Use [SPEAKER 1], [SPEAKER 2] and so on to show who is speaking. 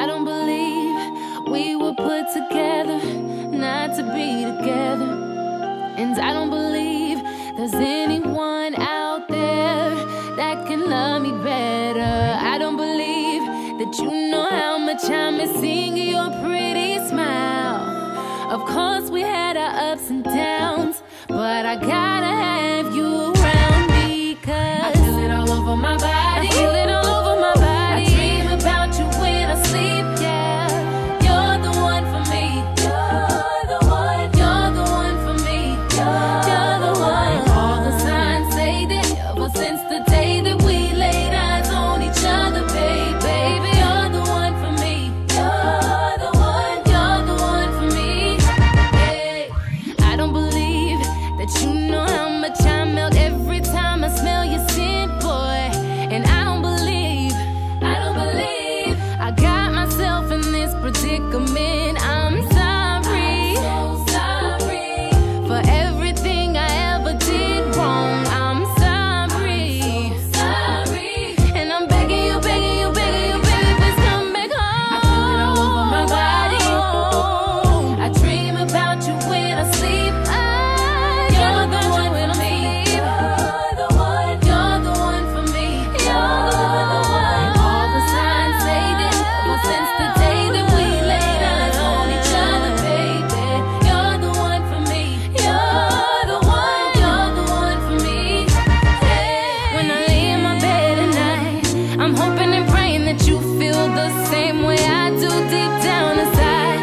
[SPEAKER 1] I don't believe we were put together not to be together. And I don't believe there's anyone out there that can love me better. I don't believe that you know how much I'm missing your pretty smile. Of course we had our ups and downs, but I gotta have you around because I feel it all over my body. I feel it all over my body. I dream about you when I sleep, yeah. You're the one for me. You're the one. You're the one for me. You're the one. All the signs say that ever since the day that we laid eyes on each other, baby, you're the one for me. You're the one. You're the one for me. Hey, I don't believe that you know how much I melt every time I smell your scent, boy. And I don't believe I got myself in this predicament. I'm sorry, so sorry for everything I ever did wrong. I'm sorry, so sorry, and I'm begging you, begging you, begging you, baby, please come back home. I feel it all over my body. I dream about you when I sleep. You're the one for me. You're the one. You're the one for me. You're the one. All the signs say that ever since the day that we laid eyes on each other, baby, you're the one for me. You're the one. You're the one for me. Hey. When I lay in my bed at night, I'm hoping and praying that you feel the same way I do deep down inside.